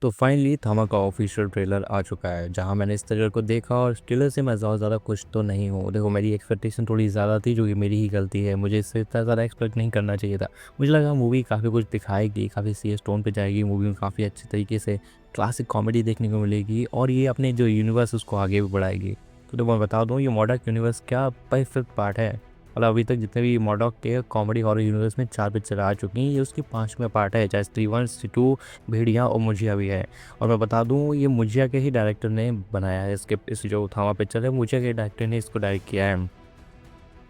तो फाइनली थामा का ऑफिशियल ट्रेलर आ चुका है, जहां मैंने इस ट्रेलर को देखा और इस ट्रेलर से मैं ज़्यादा खुश तो नहीं हूँ। देखो, मेरी एक्सपेक्टेशन थोड़ी ज़्यादा थी, जो कि मेरी ही गलती है। मुझे इससे इतना ज़्यादा एक्सपेक्ट नहीं करना चाहिए था। मुझे लगा मूवी काफ़ी कुछ दिखाएगी, काफ़ी सीरियस टोन पे जाएगी, मूवी में काफ़ी अच्छे तरीके से क्लासिक कॉमेडी देखने को मिलेगी और ये अपने जो यूनिवर्स उसको आगे भी बढ़ाएगी। तो मैं बता दूँ, ये मॉडर्न यूनिवर्स क्या परफेक्ट पार्ट है। मतलब अभी तक जितने भी मॉडर्न के कॉमेडी हॉरर यूनिवर्स में 4 पिक्चर आ चुकी हैं, ये उसकी 5वां पार्ट है। चाहे स्त्री 1, स्त्री 2, भेड़िया और मुझिया भी है। और मैं बता दूँ, ये मुझिया के ही डायरेक्टर ने बनाया है। इस जो थावा पिक्चर है, मुझिया के डायरेक्टर ने इसको डायरेक्ट किया है।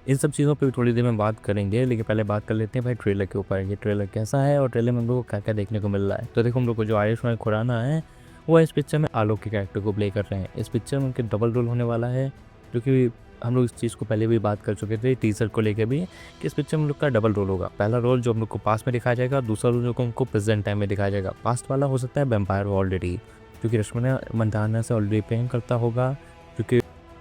इन सब चीज़ों पे भी थोड़ी देर में बात करेंगे, लेकिन पहले बात कर लेते हैं भाई ट्रेलर के ऊपर। ये ट्रेलर कैसा है और ट्रेलर में हम लोग को क्या क्या देखने को मिल रहा है। तो देखो, हम लोग को जो आयुष्मान खुराना है वो इस पिक्चर में आलोक के कैरेक्टर को प्ले कर रहे हैं। इस पिक्चर में उनके डबल रोल होने वाला है, जो कि हम लोग इस चीज़ को पहले भी बात कर चुके थे टीजर को लेकर भी, कि इस पिक्चर में हम लोग का डबल रोल होगा। पहला रोल जो हम लोग को पास्ट में दिखाया जाएगा, दूसरा रोल जो हमको प्रेजेंट टाइम में दिखाया जाएगा। पास्ट वाला हो सकता है वैम्पायर ऑलरेडी, क्योंकि रश्मिका मंदाना से ऑलरेडी प्रेम करता होगा,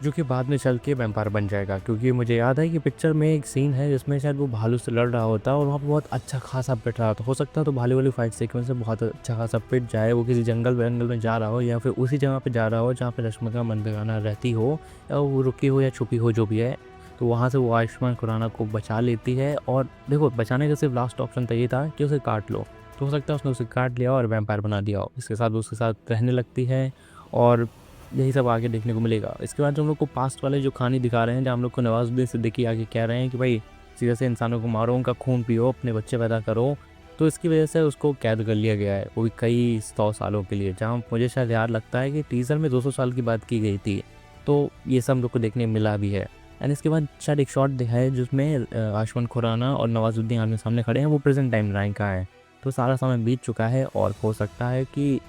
जो कि बाद में चल के वैम्पायर बन जाएगा। क्योंकि मुझे याद है कि पिक्चर में एक सीन है जिसमें शायद वो भालू से लड़ रहा होता है और वहाँ पर बहुत अच्छा खासा पिट रहा था। हो सकता है तो भालू वाली फाइट सीक्वेंस से बहुत अच्छा खासा पिट जाए, वो किसी जंगल वंगल में जा रहा हो या फिर उसी जगह पे जा रहा हो जहाँ पे रश्मिका मंदाना रहती हो, या वो रुकी हो या छुपी हो, जो भी है। तो वहाँ से वो आयुष्मान खुराना को बचा लेती है। और देखो, बचाने का सिर्फ लास्ट ऑप्शन तो ये था कि उसे काट लो। तो हो सकता है उसने उसे काट लिया और वैम्पायर बना दिया हो। इसके साथ उसके साथ रहने लगती है और यही सब आगे देखने को मिलेगा। इसके बाद जो हम लोग को पास्ट वाले जो कहानी दिखा रहे हैं, जहाँ हम लोग को नवाजुद्दीन सिद्दीकी आगे कह रहे हैं कि भाई सीधे से इंसानों को मारो, उनका खून पियो, अपने बच्चे पैदा करो। तो इसकी वजह से उसको कैद कर लिया गया है, वो भी कई 100 सालों के लिए। जहाँ मुझे शायद याद लगता है कि टीज़र में 200 साल की बात की गई थी। तो ये सब हम लोग को देखने मिला भी है। एंड इसके बाद शायद एक शॉट दिखाया है जिसमें आयुष्मान खुराना और नवाजुद्दीन आमने सामने खड़े हैं। वो प्रेजेंट टाइम लाइन का है, तो सारा समय बीत चुका है और हो सकता है कि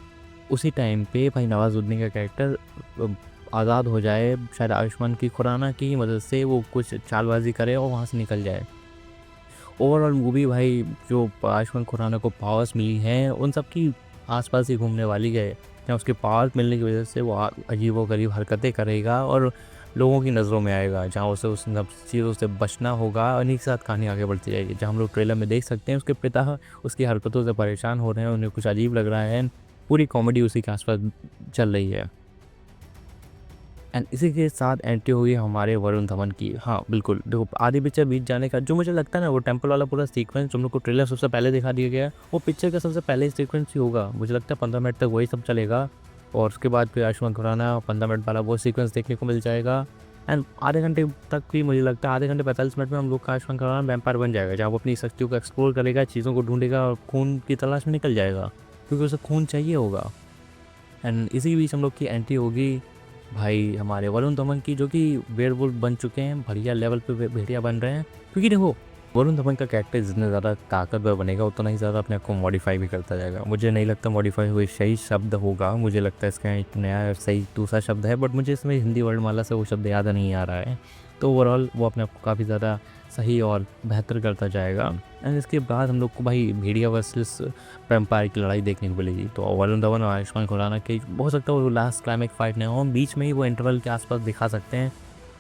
उसी टाइम पे भाई नवाजुद्दीन का कैरेक्टर आज़ाद हो जाए। शायद आयुष्मान की खुराना की मदद से वो कुछ चालबाजी करे और वहाँ से निकल जाए। ओवरऑल मूवी भाई, जो आयुष्मान खुराना को पावर्स मिली हैं उन सब की आसपास ही घूमने वाली है। या उसके पावर्स मिलने की वजह से वो अजीबोगरीब हरकतें करेगा और लोगों की नज़रों में आएगा, जहाँ उसे उस सब चीज़ों से बचना होगा। और इन्हीं के साथ कहानी आगे बढ़ती जाएगी। जहाँ हम लोग ट्रेलर में देख सकते हैं उसके पिता उसकी हरकतों से परेशान हो रहे हैं, उन्हें कुछ अजीब लग रहा है। पूरी कॉमेडी उसी के आसपास चल रही है। एंड इसी के साथ एंट्री हुई हमारे वरुण धवन की। हाँ बिल्कुल, देखो आधी पिक्चर बीत जाने का जो मुझे लगता है ना, वो टेम्पल वाला पूरा सीक्वेंस जो हम लोग को ट्रेलर सबसे पहले दिखा दिया गया है, वो पिक्चर का सबसे पहले सीक्वेंस ही होगा। मुझे लगता है 15 मिनट तक वही सब चलेगा और उसके बाद फिर आयुष्मान खुराना 15 मिनट वाला वो सीक्वेंस देखने को मिल जाएगा। एंड आधे घंटे तक भी मुझे लगता है, आधे घंटे 45 मिनट में हम लोग का आयुष्मान खुराना वैम्पायर बन जाएगा, जहाँ वो अपनी शक्तियों को एक्सप्लोर करेगा, चीज़ों को ढूंढेगा और खून की तलाश में निकल जाएगा, क्योंकि उसे खून चाहिए होगा। एंड इसी बीच हम लोग की एंट्री होगी भाई हमारे वरुण धवन की, जो कि वेयरवुल्फ बन चुके हैं, बढ़िया लेवल पे भेड़िया बन रहे हैं। क्योंकि देखो, वरुण धवन का कैरेक्टर जितना ज़्यादा ताकतवर बनेगा उतना ही ज़्यादा अपने आप को मॉडिफाई भी करता जाएगा। मुझे नहीं लगता मॉडिफाई हुई सही शब्द होगा, मुझे लगता है इसका एक नया सही दूसरा शब्द है, बट मुझे इसमें हिंदी वर्णमाला से वो शब्द याद नहीं आ रहा है। तो ओवरऑल वो अपने आप को काफ़ी ज़्यादा सही और बेहतर करता जाएगा। एंड इसके बाद हम लोग को भाई भेड़िया वर्सेस वैम्पायर की लड़ाई देखने को मिलेगी। तो वरुण धवन और आयुष्मान खुराना के हो सकता है वो लास्ट क्लाइमेक्स फाइट नहीं हो, बीच में ही वो इंटरवल के आसपास दिखा सकते हैं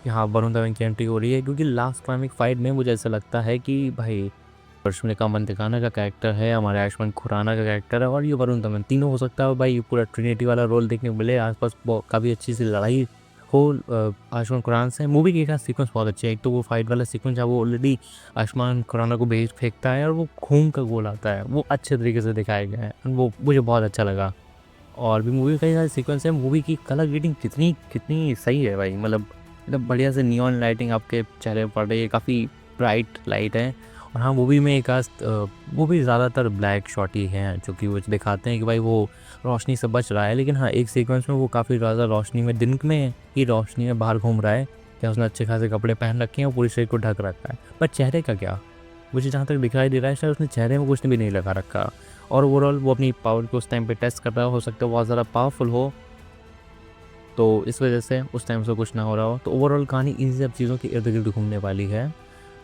कि हाँ वरुण धवन की एंट्री हो रही है। क्योंकि लास्ट क्लाइमेक्स फाइट में मुझे ऐसा लगता है कि भाई रश्मिका मंदाना का कैरेक्टर है, हमारे आयुष्मान खुराना का कैरेक्टर है और ये वरुण धवन, तीनों हो सकता है भाई पूरा ट्रिनिटी वाला रोल देखने को मिले। आसपास काफ़ी अच्छी सी लड़ाई हो आयुष्मान खुराना से। मूवी की एक सीक्वेंस बहुत अच्छी है। एक तो वो फाइट वाला सीक्वेंस जहाँ वो ऑलरेडी आयुष्मान खुराना को भेज फेंकता है और वो खून का गोल आता है, वो अच्छे तरीके से दिखाया गया है, वो मुझे बहुत अच्छा लगा। और भी मूवी कई सारे सीक्वेंस है। मूवी की कलर ग्रेडिंग कितनी कितनी सही है भाई, मतलब एकदम बढ़िया से नियॉन लाइटिंग आपके चेहरे पर पड़ रही है, काफ़ी ब्राइट लाइट है। और हाँ, मूवी में एक वो भी ज़्यादातर ब्लैक शॉट ही हैं, जो कि वो दिखाते हैं कि भाई वो रोशनी से बच रहा है। लेकिन हाँ, एक सीक्वेंस में वो काफ़ी ज़्यादा रोशनी में, दिन में ही रोशनी में बाहर घूम रहा है। क्या उसने अच्छे खासे कपड़े पहन रखे हैं और पूरे शरीर को ढक रखा है, पर चेहरे का क्या, मुझे जहाँ तक दिखाई दे रहा है शायद उसने चेहरे में कुछ भी नहीं लगा रखा। और ओवरऑल वो अपनी पावर को उस टाइम पे टेस्ट कर रहा हो सकता है बहुत ज़्यादा पावरफुल हो, तो इस वजह से उस टाइम से कुछ ना हो रहा हो। तो ओवरऑल कहानी इन सब चीज़ों के इर्द गिर्द घूमने वाली है।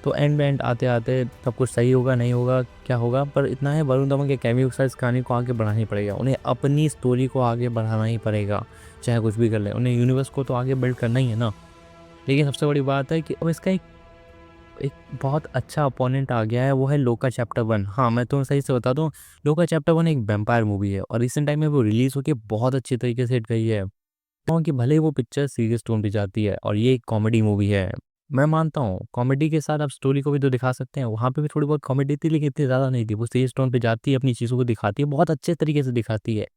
तो एंड आते आते सब कुछ सही होगा नहीं होगा क्या होगा, पर इतना है वरुण धवन के कैमियो के साथ इस कहानी को आगे बढ़ाना ही पड़ेगा। उन्हें अपनी स्टोरी को आगे बढ़ाना ही पड़ेगा, चाहे कुछ भी कर ले। उन्हें यूनिवर्स को तो आगे बिल्ड करना ही है ना। लेकिन सबसे बड़ी बात है कि अब इसका एक एक बहुत अच्छा अपोनेंट आ गया है, वो है लोका चैप्टर 1। हाँ, मैं तुम्हें सही से बता दूँ, लोका चैप्टर 1 एक वैम्पायर मूवी है और रिसेंट टाइम में वो रिलीज़ होके बहुत अच्छे तरीके से हिट गई है। कि भले ही वो पिक्चर सीरियस टोन पे जाती है और ये एक कॉमेडी मूवी है। मैं मानता हूँ कॉमेडी के साथ आप स्टोरी को भी तो दिखा सकते हैं, वहाँ पे भी थोड़ी बहुत कॉमेडी थी लेकिन इतनी ज़्यादा नहीं थी। वो सीरियस टोन पे जाती है, अपनी चीज़ों को दिखाती है, बहुत अच्छे तरीके से दिखाती है।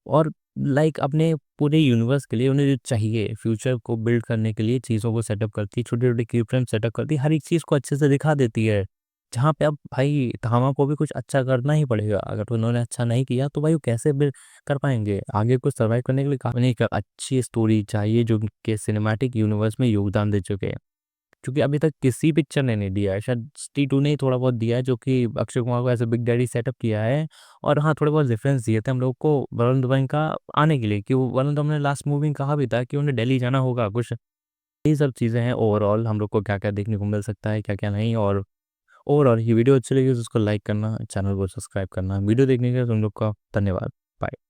और लाइक अपने पूरे यूनिवर्स के लिए उन्हें जो चाहिए फ्यूचर को बिल्ड करने के लिए चीज़ों को सेटअप करती है, छोटे-छोटे की फ्रेम सेटअप करती है, हर एक चीज़ को अच्छे से दिखा देती है। जहाँ पे अब भाई तमामा को भी कुछ अच्छा करना ही पड़ेगा, अगर उन्होंने अच्छा नहीं किया तो भाई वो कैसे बिल्ड कर पाएँगे? आगे कुछ सर्वाइव करने के लिए उन्हें एक अच्छी स्टोरी चाहिए जो उनके सिनेमैटिक यूनिवर्स में योगदान दे चुके। क्योंकि अभी तक किसी पिक्चर ने नहीं दिया है, शायद टी 2 ने ही थोड़ा बहुत दिया है जो कि अक्षय कुमार को as a big daddy setup किया है। और हाँ, थोड़े बहुत रेफरेंस दिए थे हम लोग को वरुण धवन का आने के लिए कि वो वरुण धवन ने लास्ट मूवी में कहा भी था कि उन्हें दिल्ली जाना होगा कुछ। ये सब चीज़ें हैं ओवरऑल हम लोग को क्या-क्या देखने को मिल सकता है, क्या-क्या नहीं। और ओवरऑल ये वीडियो अच्छी लगी तो उसको लाइक करना, चैनल को सब्सक्राइब करना। वीडियो देखने के लिए तुम लोग का धन्यवाद। बाय।